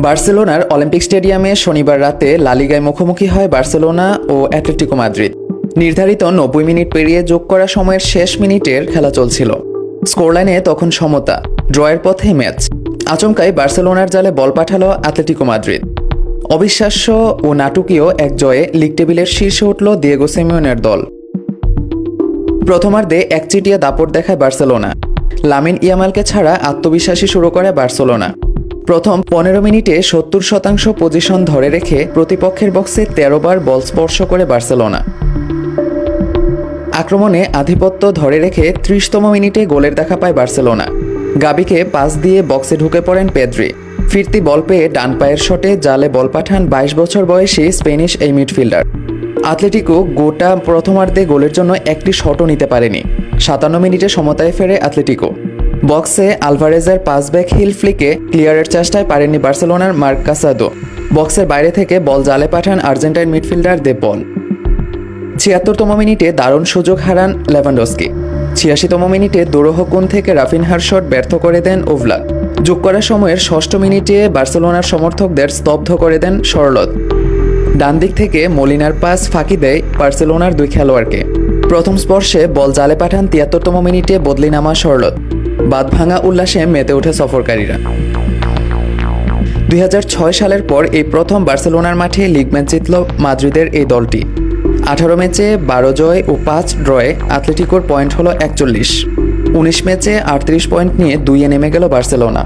বার্সেলোনার অলিম্পিক স্টেডিয়ামে শনিবার রাতে লা লিগায় মুখোমুখি হয় বার্সেলোনা ও অ্যাটলেটিকো মাদ্রিদ। নির্ধারিত ৯০ মিনিট পেরিয়ে যোগ করা সময়ের শেষ মিনিটের খেলা চলছিল। স্কোরলাইনে তখন সমতা, ড্রয়ের পথেই ম্যাচ। আচমকাই বার্সেলোনার জালে বল পাঠালো অ্যাটলেটিকো মাদ্রিদ। অবিশ্বাস্য ও নাটকীয় এক জয়ে লিগ টেবিলের শীর্ষে উঠল দিয়েগো সিমিওনের দল। প্রথমার্ধে একচিটিয়া দাপট দেখায় বার্সেলোনা। লামিন ইয়ামালকে ছাড়া আত্মবিশ্বাসী শুরু করে বার্সেলোনা। প্রথম ১৫ মিনিটে ৭০% পজিশন ধরে রেখে প্রতিপক্ষের বক্সে ১৩ বার বল স্পর্শ করে বার্সেলোনা। আক্রমণে আধিপত্য ধরে রেখে ৩০তম মিনিটে গোলের দেখা পায় বার্সেলোনা। গাবিকে পাস দিয়ে বক্সে ঢুকে পড়েন পেদ্রি। ফিরতি বল পেয়ে ডান পায়ের শটে জালে বল পাঠান ২২ বছর বয়সী স্পেনিশ এই মিডফিল্ডার। অ্যাটলেটিকো গোটা প্রথমার্ধে গোলের জন্য একটি শটও নিতে পারেনি। ৫৭ মিনিটে সমতায় ফেরে অ্যাটলেটিকো। বক্সে আলভারেজের পাসব্যাক হিল ফ্লিকে ক্লিয়ারের চেষ্টায় পারেননি বার্সেলোনার মার্ক কাসাদো। বক্সের বাইরে থেকে বল জালে পাঠান আর্জেন্টাইন মিডফিল্ডার দে পল। ৭৬তম মিনিটে দারুণ সুযোগ হারান লেভানডস্কি। ৮৬তম মিনিটে দুরূহ কোণ থেকে রাফিনহার শট ব্যর্থ করে দেন ওভলাক। যোগ করার সময়ের ৬ষ্ঠ মিনিটে বার্সেলোনার সমর্থকদের স্তব্ধ করে দেন সরলদ। ডান দিক থেকে মলিনার পাস ফাঁকি দেয় বার্সেলোনার দুই খেলোয়াড়কে। প্রথম স্পর্শে বল জালে পাঠান ৭৩তম মিনিটে বদলি নামা সরলদ। বাঁধভাঙা উল্লাসে মেতে ওঠে সফরকারীরা। ২০০৬ সালের পর এই প্রথম বার্সেলোনার মাঠে লিগ ম্যাচ জিতল মাদ্রিদের এই দলটি। ১৮ ম্যাচে ১২ জয় ও ৫ ড্রয়ে অ্যাটলেটিকোর পয়েন্ট হল ৪১। ১৯ ম্যাচে ৩৮ পয়েন্ট নিয়ে ২-এ নেমে গেল বার্সেলোনা।